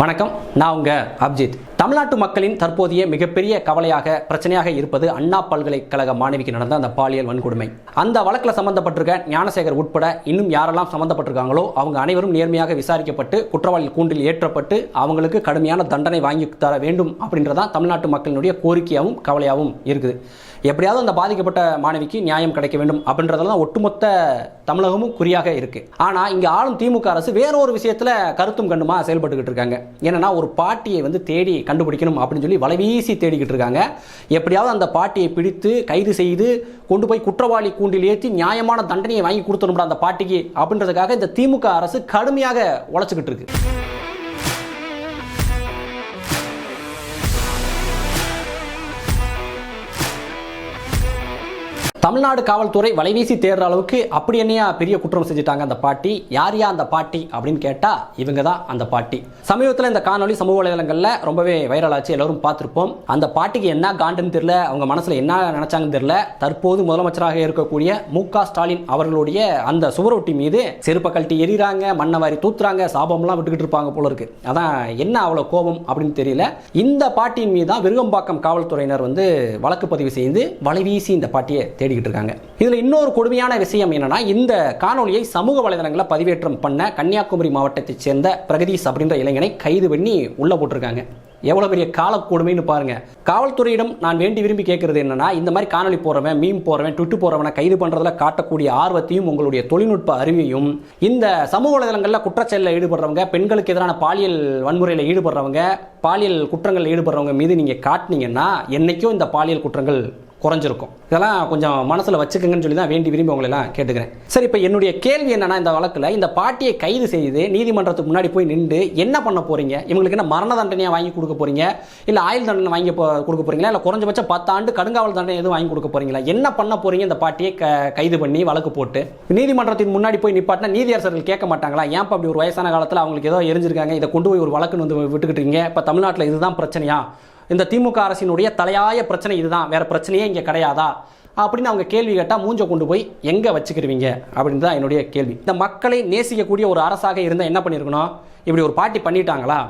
வணக்கம், நான் உங்க அப்ஜித். தமிழ்நாட்டு மக்களின் தற்போதைய மிகப்பெரிய கவலையாக பிரச்சனையாக இருப்பது அண்ணா பல்கலைக்கழக மாணவிக்கு நடந்த அந்த பாலியல் வன்கொடுமை. அந்த வழக்கில் சம்பந்தப்பட்டிருக்க ஞானசேகர் உட்பட இன்னும் யாரெல்லாம் சம்பந்தப்பட்டிருக்காங்களோ அவங்க அனைவரும் நேர்மையாக விசாரிக்கப்பட்டு குற்றவாளி கூண்டில் ஏற்றப்பட்டு அவங்களுக்கு கடுமையான தண்டனை வாங்கி தர வேண்டும் அப்படின்றதான் தமிழ்நாட்டு மக்களினுடைய கோரிக்கையாகவும் கவலையாகவும் இருக்குது. எப்படியாவது அந்த பாதிக்கப்பட்ட மாணவிக்கு நியாயம் கிடைக்க வேண்டும் அப்படின்றதெல்லாம் ஒட்டுமொத்த தமிழகமும் குறியாக இருக்கு. ஆனா இங்க ஆளும் திமுக அரசு வேற ஒரு விஷயத்துல கருத்தும் கண்டுமா செயல்பட்டுக்கிட்டு இருக்காங்க. என்னன்னா, ஒரு பாட்டியை தேடி கண்டுபிடிக்கணும் அப்படின்னு சொல்லி வலைவீசி தேடிக்கிட்டு இருக்காங்க. எப்படியாவது அந்த பாட்டியை பிடித்து கைது செய்து கொண்டு போய் குற்றவாளி கூண்டில் ஏற்றி நியாயமான தண்டனையை வாங்கி கொடுத்தணும்டா அந்த பாட்டிக்கு அப்படின்றதுக்காக இந்த திமுக அரசு கடுமையாக உழைச்சிக்கிட்டு இருக்கு. தமிழ்நாடு காவல்துறை வலைவீசி தேடுற அளவுக்கு அப்படி என்னையா பெரிய குற்றம் செஞ்சுட்டாங்க அந்த பாட்டி. யாரையா அந்த பாட்டி அப்படின்னு கேட்டா இவங்க தான் அந்த பாட்டி. சமீபத்தில் இந்த காணொலி சமூக வலைதளங்களில் ரொம்பவே வைரல் ஆச்சு, எல்லாரும் பார்த்துருப்போம். அந்த பாட்டிக்கு என்ன காண்டுன்னு தெரியல, அவங்க மனசுல என்ன நினைச்சாங்கன்னு தெரியல. தற்போது முதலமைச்சராக இருக்கக்கூடிய மு.க. ஸ்டாலின் அவர்களுடைய அந்த சுவரொட்டி மீது செருப்பை கழட்டி எறிறாங்க, மண்ணை வாரி தூத்துறாங்க, சாபம்லாம் விட்டுக்கிட்டு இருப்பாங்க போல இருக்கு. அதான் என்ன அவ்வளவு கோபம் அப்படின்னு தெரியல. இந்த பாட்டியின் மீது தான் விருகம்பாக்கம் காவல்துறையினர் வழக்கு பதிவு செய்து வலைவீசி இந்த பாட்டியை தேடிக்கிட்டு இருக்காங்க. இதுல இன்னொரு கொடுமையான விஷயம் என்னன்னா, இந்த காணொலியை சமூக வலைதளங்களில் பதிவேற்றம் பண்ண கன்னியாகுமரி மாவட்டத்தைச் சேர்ந்த பிரகதீஷ் அப்படின்ற இளைஞனை கைது பண்ணி உள்ள போட்டிருக்காங்க. எவ்வளவு பெரிய கால கொடுமைன்னு பாருங்க. காவல்துறையிடம் நான் வேண்டி விரும்பி கேட்கறது என்னன்னா, இந்த மாதிரி காணொலி போறவன், மீம் போறவன், ட்விட்டு போறவனை கைது பண்றதுல காட்டக்கூடிய ஆர்வத்தையும் உங்களுடைய தொழில்நுட்ப அறிவையும் இந்த சமூக வலைதளங்களில் குற்றச்செயலில் ஈடுபடுறவங்க, பெண்களுக்கு எதிரான பாலியல் வன்முறையில் ஈடுபடுறவங்க, பாலியல் குற்றங்களில் ஈடுபடுறவங்க மீது நீங்க காட்டினீங்கன்னா என்னைக்கும் இந்த பாலியல் குற்றங்கள் குறைஞ்சிருக்கும். இதெல்லாம் கொஞ்சம் மனசுல வச்சுக்கங்கன்னு சொல்லி தான் வேண்டி விரும்பி உங்களை எல்லாம் கேட்டுக்கிறேன். சரி, இப்போ என்னுடைய கேள்வி என்னன்னா, இந்த வழக்கில் இந்த பாட்டியை கைது செய்து நீதிமன்றத்துக்கு முன்னாடி போய் நின்று என்ன பண்ண போறீங்க? இவங்களுக்கு என்ன மரண தண்டனையா வாங்கி கொடுக்க போறீங்க, இல்ல ஆயுள் தண்டனை வாங்கி கொடுக்க போறீங்களா, இல்ல குறைஞ்சபட்சம் 10 ஆண்டு கடுங்காவல் தண்டனை எதுவும் வாங்கி கொடுக்க போறீங்களா? என்ன பண்ண போறீங்க? இந்த பாட்டியை கைது பண்ணி வழக்கு போட்டு நீதிமன்றத்தின் முன்னாடி போய் நிப்பாட்டினா நீதியரசர்கள் கேட்க மாட்டாங்களா? ஏன் அப்படி ஒரு வயசான காலத்தில் அவங்களுக்கு ஏதோ எரிஞ்சிருக்காங்க, இதை கொண்டு போய் ஒரு வழக்குன்னு விட்டுக்கிட்டு இருக்கீங்க? இப்போ தமிழ்நாட்டில் இதுதான் பிரச்சனையா? இந்த திமுக அரசினுடைய தலையாய பிரச்சனை இதுதான், வேற பிரச்சனையே இங்கே கிடையாதா அப்படின்னு அவங்க கேள்வி கேட்டால் மூஞ்ச கொண்டு போய் எங்கே வச்சுக்கிருவீங்க அப்படின்னு தான் என்னுடைய கேள்வி. இந்த மக்களை நேசிக்கக்கூடிய ஒரு அரசாக இருந்தால் என்ன பண்ணியிருக்கணும்? இப்படி ஒரு பாட்டி பண்ணிட்டாங்களா,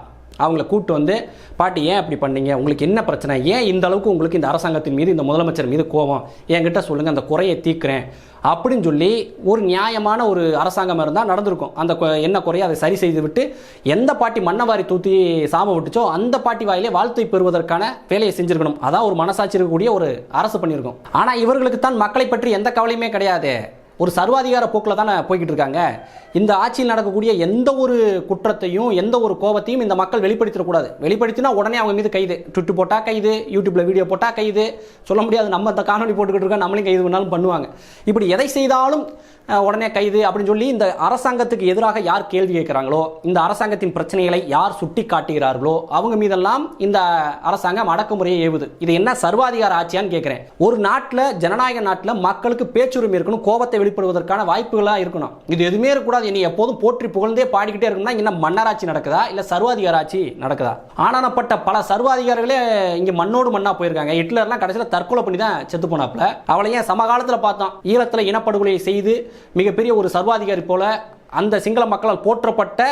அவங்கள கூப்பிட்டு பாட்டி ஏன் அப்படி பண்ணீங்க, உங்களுக்கு என்ன பிரச்சனை, ஏன் இந்த அளவுக்கு உங்களுக்கு இந்த அரசாங்கத்தின் மீது, இந்த முதலமைச்சர் மீது கோபம், என்கிட்ட சொல்லுங்கள், அந்த குறையை தீர்க்கிறேன் அப்படின்னு சொல்லி ஒரு நியாயமான ஒரு அரசாங்கம் இருந்தால் நடந்திருக்கும். அந்த என்ன குறையை அதை சரி செய்து விட்டு எந்த பாட்டி மண்ணவாரி தூத்தி சாம விட்டுச்சோ அந்த பாட்டி வாயிலே வாழ்த்தை பெறுவதற்கான வேலையை செஞ்சிருக்கணும். அதான் ஒரு மனசாட்சி இருக்கக்கூடிய ஒரு அரசு பண்ணியிருக்கும். ஆனால் இவர்களுக்கு தான் மக்களை பற்றி எந்த கவலையுமே கிடையாது. ஒரு சர்வாதிகார போக்கில் தானே போய்கிட்டு இருக்காங்க. இந்த ஆட்சியில் நடக்கக்கூடிய எந்த ஒரு குற்றத்தையும் எந்த ஒரு கோபத்தையும் இந்த மக்கள் வெளிப்படுத்திடக்கூடாது. வெளிப்படுத்தினா உடனே அவங்க மீது கைது, ட்விட்டு போட்டால் கைது, யூடியூப்ல வீடியோ போட்டால் கைது, சொல்ல முடியாது நம்ம இந்த காணொலி போட்டுக்கிட்டு இருக்கோம் நம்மளையும் கைது பண்ணாலும் பண்ணுவாங்க. இப்படி எதை செய்தாலும் உடனே கைது அப்படின்னு சொல்லி இந்த அரசாங்கத்துக்கு எதிராக யார் கேள்வி கேட்கிறாங்களோ, இந்த அரசாங்கத்தின் பிரச்சனைகளை யார் சுட்டி காட்டுகிறார்களோ அவங்க மீதெல்லாம் இந்த அரசாங்கம் அடக்குமுறையை ஏவுது. இது என்ன சர்வாதிகார ஆட்சியான்னு கேட்கிறேன். ஒரு நாட்டில், ஜனநாயக நாட்டில் மக்களுக்கு பேச்சுரிமை இருக்கணும், கோபத்தை வெளிப்படுவதற்கான வாய்ப்புகளாக இருக்கணும். இது எதுவுமே இருக்கக்கூடாது. இனி எப்போதும் போற்றி புகழ்ந்தே பாடிக்கிட்டே இருக்கணும்னா இங்க மன்னராட்சி நடக்குதா இல்ல சர்வாதிகார ஆட்சி நடக்குதா? ஆனானப்பட்ட பல சர்வாதிகாரிகளே இங்க மண்ணோடு மண்ணா போயிருக்காங்க. ஹிட்லர்லாம் கடைசியில் தற்கொலை பண்ணி தான் செத்து போனாப்ல. அவளையே சமகாலத்தில் பார்த்தோம், ஈழத்தில் இனப்படுகொலை செய்து மிகப்பெரிய ஒரு சர்வாதிகாரி போல அந்த சிங்கள மக்களால் போற்றப்பட்ட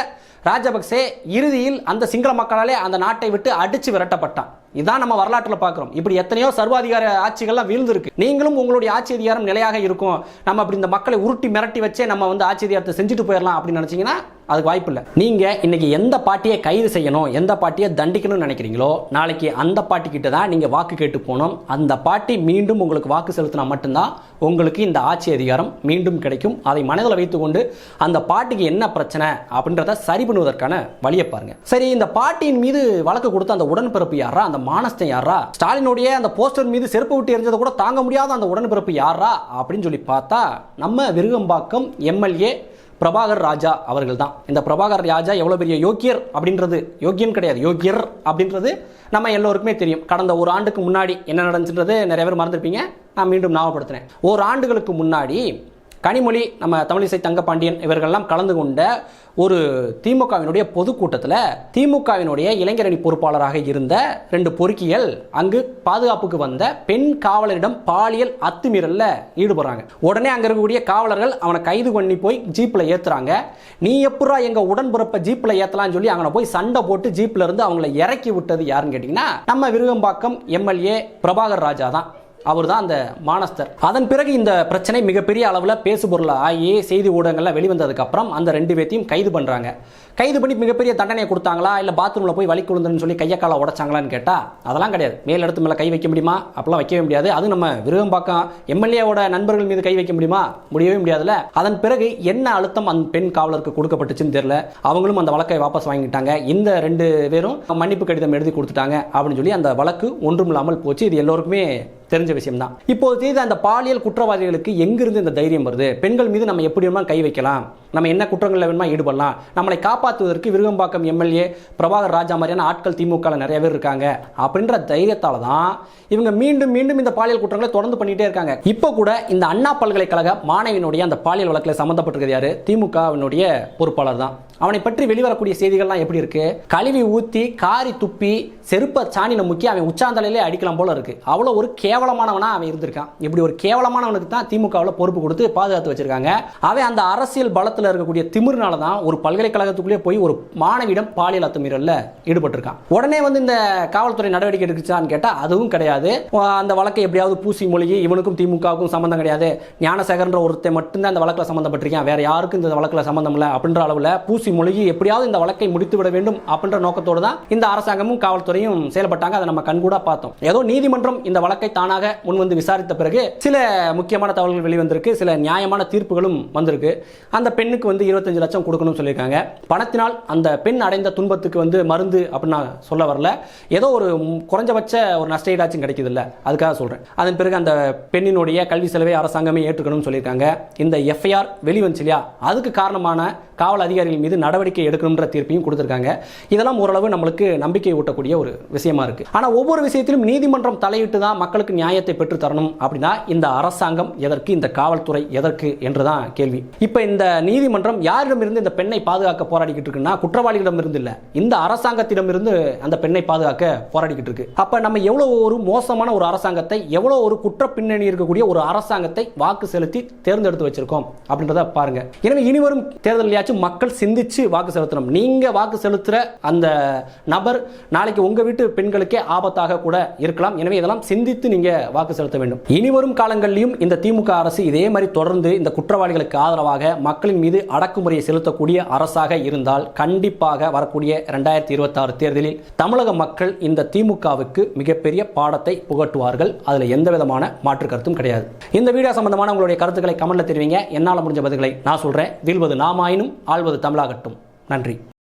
ராஜபக்சே இறுதியில் அந்த சிங்கள மக்களாலே அந்த நாட்டை விட்டு அடிச்சு விரட்டப்பட்டான். இதான் நம்ம வரலாற்றில் பார்க்கிறோம். இப்படி எத்தனையோ சர்வாதிகார ஆட்சிகள்லாம் வீழ்ந்திருக்கு. நீங்களும் உங்களுடைய ஆட்சி அதிகாரம் நிலையாக இருக்கும், நம்ம அப்படி இந்த மக்களை உருட்டி மிரட்டி வச்சே நம்ம ஆட்சி அதிகாரத்தை செஞ்சுட்டு போயிடலாம் அப்படின்னு நினைச்சீங்கன்னா அதுக்கு வாய்ப்பு இல்லை. நீங்க இன்னைக்கு எந்த பாட்டியை கைது செய்யணும், எந்த பாட்டியை தண்டிக்கணும்னு நினைக்கிறீங்களோ நாளைக்கு அந்த பாட்டி கிட்ட தான் நீங்க வாக்கு கேட்டு போகணும். அந்த பாட்டி மீண்டும் உங்களுக்கு வாக்கு செலுத்தினா மட்டும்தான் உங்களுக்கு இந்த ஆட்சி அதிகாரம் மீண்டும் கிடைக்கும். அதை மனதில் வைத்துக்கொண்டு அந்த பாட்டிக்கு என்ன பிரச்சனை அப்படின்றத சரி பண்ணுவதற்கான வழியை பாருங்க. சரி, இந்த பாட்டியின் மீது வழக்கு கொடுத்த அந்த உடன்பிறப்பு யாரா, அந்த மானஸ்தன் யாரா, ஸ்டாலினுடைய அந்த போஸ்டர் மீது செருப்பு விட்டு எரிஞ்சதை கூட தாங்க முடியாத அந்த உடன்பிறப்பு யாரா அப்படின்னு சொல்லி பார்த்தா நம்ம விருகம்பாக்கம் எம்எல்ஏ பிரபாகர் ராஜா அவர்கள் தான். இந்த பிரபாகர் ராஜா எவ்வளவு பெரிய யோக்கியர் அப்படின்றது, யோக்கியன் கிடையாது யோக்கியர் அப்படின்றது நம்ம எல்லோருக்குமே தெரியும். கடந்த ஒரு ஆண்டுக்கு முன்னாடி என்ன நடந்துச்சுன்றது நிறைய பேர் மறந்துருப்பீங்க, நான் மீண்டும் ஞாபகப்படுத்துறேன். ஒரு ஆண்டுகளுக்கு முன்னாடி கனிமொழி, நம்ம தமிழிசை தங்கப்பாண்டியன் இவர்கள்லாம் கலந்து கொண்ட ஒரு திமுகவினுடைய பொதுக்கூட்டத்தில் திமுகவினுடைய இளைஞரணி பொறுப்பாளராக இருந்த 2 பொறுக்கிகள் அங்கு பாதுகாப்புக்கு வந்த பெண் காவலரிடம் பாலியல் அத்துமீறல்ல ஈடுபடுறாங்க. உடனே அங்க இருக்கக்கூடிய காவலர்கள் அவனை கைது பண்ணி போய் ஜீப்ல ஏத்துறாங்க. நீ எப்படா எங்க உடன்பிறப்ப ஜீப்ல ஏத்தலாம்னு சொல்லி அங்க போய் சண்டை போட்டு ஜீப்ல இருந்து அவங்களை இறக்கி விட்டது யாருன்னு கேட்டீங்கன்னா நம்ம விருகம்பாக்கம் எம்எல்ஏ பிரபாகர் ராஜா தான். அவர் தான் அந்த மானஸ்தர். அதன் பிறகு இந்த பிரச்சனை மிகப்பெரிய அளவில் பேசுபொருள் ஆகி செய்தி ஊடகங்கள்ல வெளிவந்ததுக்கு அப்புறம் அந்த 2 பேத்தையும் கைது பண்றாங்க. கைது பண்ணி மிகப்பெரிய தண்டனையை கொடுத்தாங்களா, இல்லை பாத்ரூம்ல போய் வலி குழுந்துன்னு சொல்லி கையை காலை உடைச்சாங்களான்னு கேட்டா அதெல்லாம் கிடையாது. மேல் இடத்து மேலே கை வைக்க முடியுமா? அப்பெல்லாம் வைக்கவே முடியாது. அது நம்ம விருகம்பாக்கம் எம்எல்ஏவோட நண்பர்கள் மீது கை வைக்க முடியுமா? முடியவே முடியாதுல்ல. அதன் பிறகு என்ன அழுத்தம் அந்த பெண் காவலருக்கு கொடுக்கப்பட்டுச்சுன்னு தெரியல. அவங்களும் அந்த வழக்கை வாபஸ் வாங்கிட்டாங்க. இந்த 2 பேரும் மன்னிப்பு கடிதம் எழுதி கொடுத்துட்டாங்க அப்படின்னு சொல்லி அந்த வழக்கு ஒன்றுமில்லாமல் போச்சு. இது எல்லோருக்குமே தெரிஞ்ச விஷயம் தான். இப்போது செய்த அந்த பாலியல் குற்றவாளிகளுக்கு எங்கிருந்து இந்த தைரியம் வருது? பெண்கள் மீது நம்ம எப்படி வேணுமா கை வைக்கலாம், நம்ம என்ன குற்றங்களில் வேணுமா ஈடுபடலாம், நம்மளை காப்பாற்றுவதற்கு விருகம்பாக்கம் எம்எல்ஏ பிரபாகர் ராஜா மாதிரியான ஆட்கள் திமுக நிறைய பேர் இருக்காங்க அப்படின்ற தைரியத்தால தான் இவங்க மீண்டும் மீண்டும் இந்த பாலியல் குற்றங்களை தொடர்ந்து பண்ணிட்டே இருக்காங்க. இப்போ கூட இந்த அண்ணா பல்கலைக்கழக மாணவியினுடைய அந்த பாலியல் வழக்கில் சம்பந்தப்பட்டிருக்கிறது யாரு? திமுகவினுடைய பொறுப்பாளர் தான். அவனை பற்றி வெளிவரக்கூடிய செய்திகள்லாம் எப்படி இருக்கு? கழுவி ஊத்தி காரி துப்பி செருப்ப சாணின முக்கிய அவன் உச்சாந்தலையிலே அடிக்கலாம் போல இருக்கு. அவ்வளோ ஒரு கேவலமானவனா அவன் இருந்திருக்கான். இப்படி ஒரு கேவலமானவனுக்கு தான் திமுகவில் பொறுப்பு கொடுத்து பாதுகாத்து வச்சிருக்காங்க. அவன் அந்த அரசியல் பலத்தில் இருக்கக்கூடிய திமிர்னால தான் ஒரு பல்கலைக்கழகத்துக்குள்ளே போய் ஒரு மாணவியிடம் பாலியல் அத்துமீறல்ல ஈடுபட்டிருக்கான். உடனே வந்து இந்த காவல்துறை நடவடிக்கை எடுக்குச்சான்னு கேட்டா அதுவும் கிடையாது. அந்த வழக்கை எப்படியாவது பூசி மொழிகி இவனுக்கும் திமுகவுக்கும் சம்பந்தம் கிடையாது, ஞானசேகரன்ற ஒருத்தர் மட்டும்தான் இந்த வழக்கில் சம்பந்தப்பட்டிருக்கான், வேற யாருக்கும் இந்த வழக்கில் சம்பந்தம் இல்லை அப்படின்ற அளவில் பூசி மொழிகி எப்படியாவது இந்த வழக்கை முடித்து விட வேண்டும் அப்படின்ற நோக்கத்தோடு தான் இந்த அரசாங்கமும் காவல்துறையும் செயல்பட்டாங்க. அதை நம்ம கண்கூடா பார்த்தோம். ஏதோ நீதிமன்றம் இந்த வழக்கை தானாக முன்வந்து விசாரித்த பிறகு சில முக்கியமான தகவல்கள் வெளிவந்திருக்கு, சில நியாயமான தீர்ப்புகளும் வந்திருக்கு. அந்த பெண்ணுக்கு வந்து 25 லட்சம் கொடுக்கணும்னு சொல்லியிருக்காங்க. பணத்தினால் அந்த பெண் அடைந்த துன்பத்துக்கு வந்து மருந்து அப்படின்னு நான் சொல்ல வரல, ஏதோ ஒரு குறைஞ்சபட்ச ஒரு நஷ்ட ஈடாச்சும் கிடைக்குது இல்லை, அதுக்காக சொல்றேன். அதன் பிறகு அந்த பெண்ணினுடைய கல்வி செலவை அரசாங்கமே ஏற்றுக்கணும்னு சொல்லியிருக்காங்க. இந்த எஃப்ஐஆர் வெளிவந்துச்சு இல்லையா, அதுக்கு காரணமான காவல் அதிகாரிகள் மீது நடவடிக்கை எடுக்கணும்ன்ற தீர்ப்பையும் கொடுத்திருக்காங்க. இதெல்லாம் ஓரளவு நம்மளுக்கு நம்பிக்கை ஊட்டக்கூடிய ஒரு விஷயமா இருக்கு. ஆனா ஒவ்வொரு விஷயத்திலும் நீதிமன்றம் தலையிட்டு தான் மக்களுக்கு நியாயத்தை பெற்று தரணும் அப்படின்னா இந்த அரசாங்கம் எதற்கு, இந்த காவல்துறை எதற்கு என்றுதான் கேள்வி. இப்ப இந்த நீதிமன்றம் யாரிடமிருந்து இந்த பெண்ணை பாதுகாக்க போராடிக்கிட்டு இருக்குன்னா குற்றவாளிகளிடம் இருந்து இல்ல, இந்த அரசாங்கத்திடமிருந்து அந்த பெண்ணை பாதுகாக்க போராடிக்கிட்டு இருக்கு. அப்ப நம்ம எவ்வளவு ஒரு மோசமான ஒரு அரசாங்கத்தை, எவ்வளவு ஒரு குற்ற பின்னணி இருக்கக்கூடிய ஒரு அரசாங்கத்தை வாக்கு செலுத்தி தேர்ந்தெடுத்து வச்சிருக்கோம் அப்படின்றத பாருங்க. எனவே இனிவரும் தேர்தல் மக்கள் சிந்திச்சு வாக்கு செலுத்தணும். நீங்க வாக்கு செலுத்துற அந்த நபர் நாளைக்கு உங்க வீட்டு பெண்களுக்கே ஆபத்தாக கூட இருக்கலாம். எனவே இதெல்லாம் சிந்தித்து நீங்க வாக்கு செலுத்த வேண்டும். இனிவரும் காலங்களிலும் இந்த திமுக அரசு இதே மாதிரி தொடர்ந்து இந்த குற்றவாளிகளுக்கு ஆதரவாக மக்களின் மீது அடக்குமுறையை செலுத்தக்கூடிய அரசாக இருந்தால் கண்டிப்பாக வரக்கூடிய 2026 தேர்தலில் தமிழக மக்கள் இந்த திமுகவுக்கு மிகப்பெரிய பாடத்தை புகட்டுவார்கள். அதுல எந்த விதமான மாற்று கருத்தும் கிடையாது. இந்த வீடியோ சம்பந்தமான உங்களுடைய கருத்துக்களை கமெண்ட்ல தெரிவிங்க. என்னால் முடிஞ்ச பதில்களை நான் சொல்றேன். வீழ்வது நாமாயினும் ஆள்வது தமிழாகட்டும். நன்றி.